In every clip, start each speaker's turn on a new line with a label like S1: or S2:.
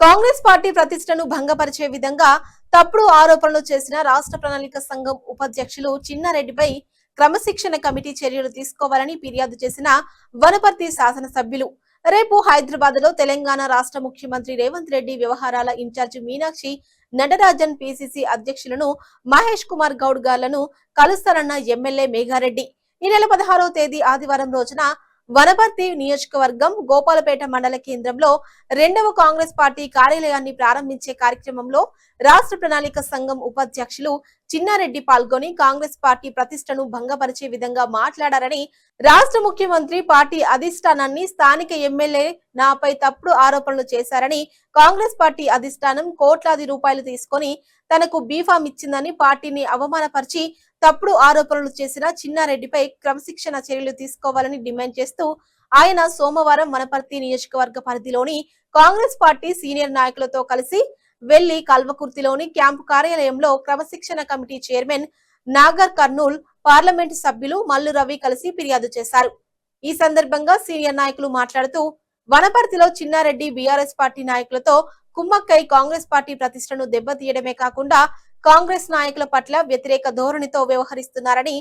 S1: Congress party ప్రతిష్టను భంగపరిచే విధంగా తప్పుడు ఆరోపణలు చేసిన రాష్ట్ర ప్రణాళిక సంఘం ఉపాధ్యక్షులు చిన్నారెడ్డిపై క్రమశిక్షణ కమిటీ చర్యలు తీసుకోవాలని ఫిర్యాదు చేసిన వనపర్తి శాసనసభ్యులు రేపు హైదరాబాద్ లో తెలంగాణ రాష్ట్ర ముఖ్యమంత్రి రేవంత్ రెడ్డి వ్యవహారాల ఇన్ఛార్జి మీనాక్షి నటరాజన్ పిసిసి అధ్యక్షులను మహేష్ కుమార్ గౌడ్ గార్లను కలుస్తారన్న ఎమ్మెల్యే మేఘారెడ్డి ఈ నెల 16వ తేదీ ఆదివారం రోజున వనపర్తి నియోజకవర్గం గోపాలపేట మండల కేంద్రంలో 2వ కాంగ్రెస్ పార్టీ కార్యాలయాన్ని ప్రారంభించే కార్యక్రమంలో రాష్ట్ర ప్రణాళిక సంఘం ఉపాధ్యక్షులు చిన్నారెడ్డి పాల్గొని కాంగ్రెస్ పార్టీ ప్రతిష్టను భంగపరిచే విధంగా మాట్లాడారని, రాష్ట్ర ముఖ్యమంత్రి పార్టీ అధిష్టానాన్ని స్థానిక ఎమ్మెల్యే నాపై తప్పుడు ఆరోపణలు చేశారని, కాంగ్రెస్ పార్టీ అధిష్టానం కోట్లాది రూపాయలు తీసుకొని తనకు బీఫామ్ ఇచ్చిందని పార్టీని అవమానపరిచి తప్పుడు ఆరోపణలు చేసిన చిన్నారెడ్డిపై క్రమశిక్షణ చర్యలు తీసుకోవాలని డిమాండ్ చేస్తూ ఆయన సోమవారం వనపర్తి నియోజకవర్గ పరిధిలోని కాంగ్రెస్ పార్టీ సీనియర్ నాయకులతో కలిసి వెళ్లి కల్వకుర్తిలోని క్యాంపు కార్యాలయంలో క్రమశిక్షణ committee chairman Nagar Kurnool parliament సభ్యులు మల్లు రవి కలిసి ఫిర్యాదు చేశారు. ఈ సందర్భంగా సీనియర్ నాయకులు మాట్లాడుతూ వనపర్తిలో చిన్నారెడ్డి బీఆర్ఎస్ పార్టీ నాయకులతో కుమ్మక్కై కాంగ్రెస్ పార్టీ ప్రతిష్టను దెబ్బతీయడమే కాకుండా కాంగ్రెస్ నాయకుల పట్ల వ్యతిరేక ధోరణితో వ్యవహరిస్తున్నారని,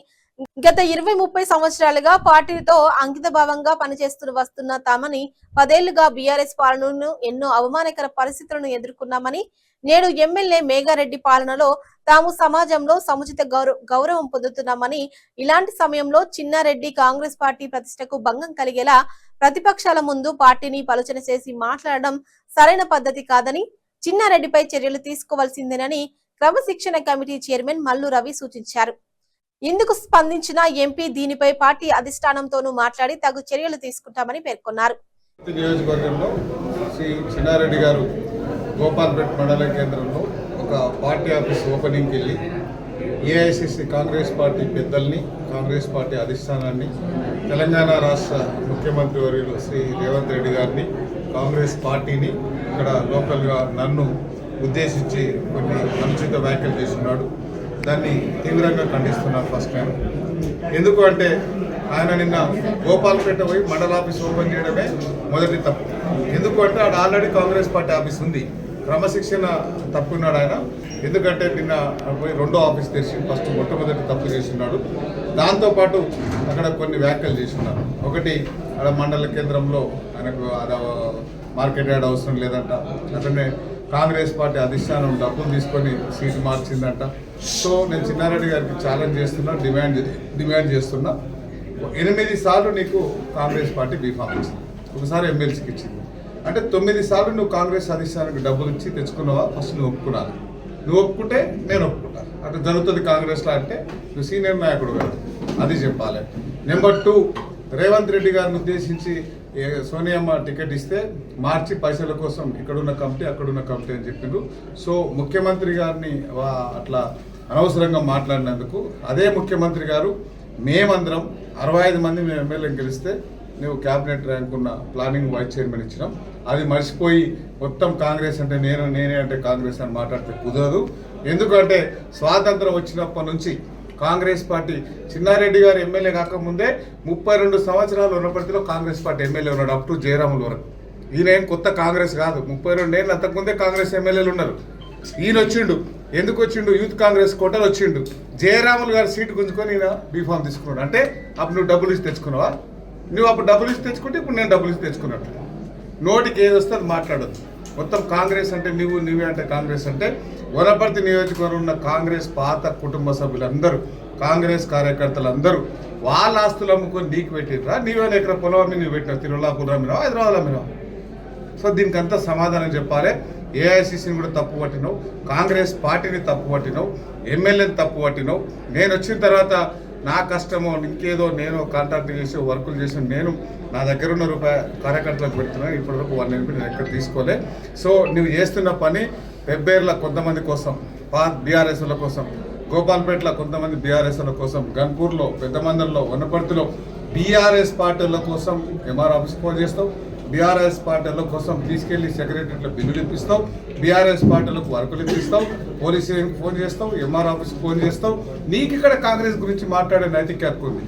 S1: గత 20-30 సంవత్సరాలుగా పార్టీతో అంకితభావంగా పనిచేస్తూ వస్తున్న తామని 10 ఏళ్లుగా బీఆర్ఎస్ పాలనను ఎన్నో అవమానకర పరిస్థితులను ఎదుర్కొన్నామని, నేడు ఎమ్మెల్యే మేఘారెడ్డి పాలనలో తాము సమాజంలో సముచిత గౌరవం పొందుతున్నామని, ఇలాంటి సమయంలో చిన్నారెడ్డి కాంగ్రెస్ పార్టీ ప్రతిష్టకు భంగం కలిగేలా ప్రతిపక్షాల ముందు పార్టీని పలుచన చేసి మాట్లాడడం సరైన పద్ధతి కాదని, చిన్నారెడ్డిపై చర్యలు తీసుకోవాల్సిందేనని క్రమశిక్షణ కమిటీ చైర్మన్ మల్లు రవి సూచించారు. ఇందుకు స్పందించిన ఎంపీ దీనిపై పార్టీ అధిష్టానంతోనూ మాట్లాడి తగు చర్యలు తీసుకుంటామని పేర్కొన్నారు.
S2: నియోజకవర్గంలో శ్రీ చిన్నారెడ్డి గారు గోపాల్పేట మండల కేంద్రంలో ఒక పార్టీ ఆఫీస్ ఓపెనింగ్కి వెళ్ళి ఏఐసిసి కాంగ్రెస్ పార్టీ పెద్దల్ని, కాంగ్రెస్ పార్టీ అధిష్టానాన్ని, తెలంగాణ రాష్ట్ర ముఖ్యమంత్రి వర్యులు శ్రీ రేవంత్ రెడ్డి గారిని, కాంగ్రెస్ పార్టీని, ఇక్కడ లోకల్గా నన్ను ఉద్దేశించి కొన్ని అనుచిత వ్యాఖ్యలు చేస్తున్నాడు. దాన్ని తీవ్రంగా ఖండిస్తున్నాను. ఫస్ట్ టైం ఎందుకు అంటే ఆయన నిన్న గోపాల్పేట పోయి మండల ఆఫీస్ ఓపెన్ చేయడమే మొదటి తప్పు. ఎందుకు అంటే ఆడ ఆల్రెడీ కాంగ్రెస్ పార్టీ ఆఫీస్ ఉంది. క్రమశిక్షణ తప్పున్నాడు ఆయన. ఎందుకంటే నిన్న పోయి 2వ ఆఫీస్ తెరిచి ఫస్ట్ మొట్టమొదటి తప్పు చేస్తున్నాడు. దాంతోపాటు అక్కడ కొన్ని వ్యాఖ్యలు చేస్తున్నారు. ఒకటి అక్కడ మండల కేంద్రంలో ఆయనకు మార్కెట్ యార్డ్ అవసరం లేదంట, అట్లనే కాంగ్రెస్ పార్టీ అధిష్టానం డబ్బులు తీసుకొని సీటు మార్చిందంట. సో నేను చిన్నారెడ్డి గారికి ఛాలెంజ్ చేస్తున్నా, డిమాండ్ చేస్తున్నా. 8 సార్లు నీకు కాంగ్రెస్ పార్టీ బీఫామ్ ఇచ్చింది, ఒకసారి ఎమ్మెల్సీకి ఇచ్చింది. అంటే 9 సార్లు నువ్వు కాంగ్రెస్ అధిష్టానానికి డబ్బులు ఇచ్చి తెచ్చుకున్నావా? ఫస్ట్ నువ్వు ఒప్పుకున్నాను. నువ్వు ఒప్పుకుంటే నేను ఒప్పుకుంటాను. అటు జరుగుతుంది కాంగ్రెస్లో అంటే నువ్వు సీనియర్ నాయకుడు కాదు, అది చెప్పాలి. నెంబర్ 2, రేవంత్ రెడ్డి గారిని ఉద్దేశించి సోనియమ్మ టికెట్ ఇస్తే మార్చి పైసల కోసం ఇక్కడున్న కమిటీ అక్కడున్న కమిటీ అని చెప్పిండ్రు. సో ముఖ్యమంత్రి గారిని అట్లా అనవసరంగా మాట్లాడినందుకు అదే ముఖ్యమంత్రి గారు మేమందరం 65 మంది మేము ఎమ్మెల్యేని గెలిస్తే నువ్వు క్యాబినెట్ ర్యాంక్ ఉన్న ప్లానింగ్ వైస్ చైర్మన్ ఇచ్చినాం. అది మర్చిపోయి మొత్తం కాంగ్రెస్ అంటే నేనే అంటే కాంగ్రెస్ అని మాట్లాడితే కుదరదు. ఎందుకంటే స్వాతంత్రం వచ్చినప్పటి నుంచి కాంగ్రెస్ పార్టీ చిన్నారెడ్డి గారు ఎమ్మెల్యే కాకముందే 32 సంవత్సరాలు వనపర్తిలో కాంగ్రెస్ పార్టీ ఎమ్మెల్యే ఉన్నాడు, అప్ టు జయరాముల వరకు. ఈయన ఏం కొత్త కాంగ్రెస్ కాదు, 32 ఏళ్ళు అంతకుముందే కాంగ్రెస్ ఎమ్మెల్యేలు ఉన్నారు. ఈయన వచ్చిండు. ఎందుకు వచ్చిండు? యూత్ కాంగ్రెస్ కోటలు వచ్చిండు. జయరాములు గారి సీటు గుంజుకొని ఈయన బీఫామ్ తీసుకున్నాడు. అంటే అప్పుడు నువ్వు డబ్బులు ఇచ్చి తెచ్చుకున్నావా? నువ్వు అప్పుడు డబ్బులు ఇచ్చి తెచ్చుకుంటే ఇప్పుడు నేను డబ్బులు ఇచ్చి తెచ్చుకున్నట్టు. నోటికి ఏది వస్తే అది మాట్లాడద్దు. మొత్తం కాంగ్రెస్ అంటే నువ్వే అంటే కాంగ్రెస్ అంటే వనపర్తి నియోజకవర్గం ఉన్న కాంగ్రెస్ పాత కుటుంబ సభ్యులందరూ, కాంగ్రెస్ కార్యకర్తలందరూ వాళ్ళ ఆస్తులు అమ్ముకొని నీకు పెట్టిర్రా? నీవేనా ఎక్కడ పొలం అమ్మి నువ్వు పెట్టినావు? తిరుమలాపూర్ అమ్మినావు, హైదరాబాద్ అమ్మినావు. సో దీనికి అంతా సమాధానం చెప్పాలి. ఏఐసిసిని కూడా తప్పు పట్టినావు, కాంగ్రెస్ పార్టీని తప్పు పట్టినావు, ఎమ్మెల్యేని తప్పు పట్టినావు. నేను వచ్చిన తర్వాత నా కష్టమో ఇంకేదో నేను కాంట్రాక్ట్ చేసి వర్కులు చేసి నేను నా దగ్గర ఉన్న కార్యకర్తలకు పెడుతున్నాను. ఇప్పటివరకు 1 ఎంపీ నేను ఎక్కడ తీసుకోలే. సో నువ్వు చేస్తున్న పని పెబ్బేర్ల కొంతమంది కోసం, బీఆర్ఎస్ల కోసం, గోపాల్పేటలో కొంతమంది బీఆర్ఎస్ల కోసం, గన్పూర్లో, పెద్దమందల్లో, వనపర్తిలో బీఆర్ఎస్ పార్టీల కోసం ఎంఆర్ ఆఫీస్ ఫోన్ చేస్తావు, బీఆర్ఎస్ పార్టీల కోసం తీసుకెళ్లి సెక్రటరీలో బిల్లులు ఇప్పిస్తావు, బీఆర్ఎస్ పార్టీలకు వర్కులు ఇప్పిస్తావు, పోలీస్ స్టేషన్కి ఫోన్ చేస్తావు, ఎంఆర్ ఆఫీస్కి ఫోన్ చేస్తావు. నీకు ఇక్కడ కాంగ్రెస్ గురించి మాట్లాడే నైతిక హక్కు ఉంది.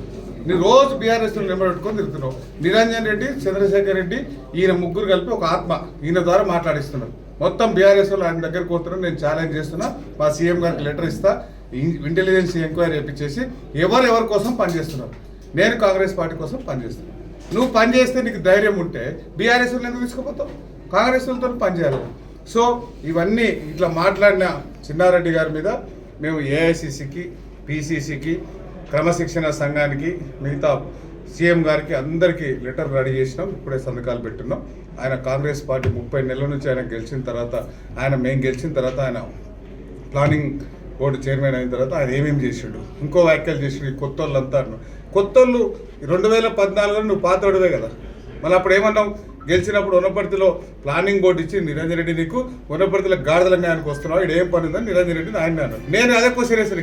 S2: నీ రోజు బీఆర్ఎస్ నిలబెట్టుకొని తిరుగుతున్నావు. నిరంజన్ రెడ్డి, చంద్రశేఖర్ రెడ్డి, ఈయన ముగ్గురు కలిపి ఒక ఆత్మ, ఈయన ద్వారా మాట్లాడిస్తున్నారు. మొత్తం బీఆర్ఎస్ వాళ్ళు ఆయన దగ్గరకు పోతున్నారు. నేను ఛాలెంజ్ చేస్తున్నా, మా సీఎం గారికి లెటర్ ఇస్తా, ఇంటెలిజెన్స్ ఎంక్వైరీ చేపించేసి ఎవరి కోసం పనిచేస్తున్నారు. నేను కాంగ్రెస్ పార్టీ కోసం పనిచేస్తున్నాను. నువ్వు పని చేస్తే నీకు ధైర్యం ఉంటే బీఆర్ఎస్ వాళ్ళు ఎందుకు తీసుకుపోతావు? కాంగ్రెస్ వాళ్ళతో పనిచేయాలి. సో ఇవన్నీ ఇట్లా మాట్లాడిన చిన్నారెడ్డి గారి మీద మేము ఏఐసిసికి, పిసిసికి, క్రమశిక్షణ సంఘానికి, మిగతా సీఎం గారికి అందరికీ లెటర్ రెడీ చేసినాం. ఇప్పుడే సంతకాలు పెట్టున్నాం. ఆయన కాంగ్రెస్ పార్టీ 30 నెలల నుంచి ఆయన గెలిచిన తర్వాత, మేము గెలిచిన తర్వాత ఆయన ప్లానింగ్ బోర్డు చైర్మన్ అయిన తర్వాత ఆయన ఏమేమి చేసిండు, ఇంకో వ్యాఖ్యలు చేసిండు. ఈ కొత్త వాళ్ళంతా కొత్త వాళ్ళు 2014లో నువ్వు పాతోడివే కదా. మళ్ళీ అప్పుడు ఏమన్నావు, గెలిచినప్పుడు వనపర్తిలో ప్లానింగ్ బోర్డు ఇచ్చి నిరంజన్ రెడ్డి నీకు వనపర్తిలో గాడిదల న్యాయానికి వస్తున్నావు, ఇక్కడ ఏం పని ఉందని నిరంజన్ రెడ్డిని ఆయన అన్నాడు. నేను అదే క్వశ్చన్ వేసాను.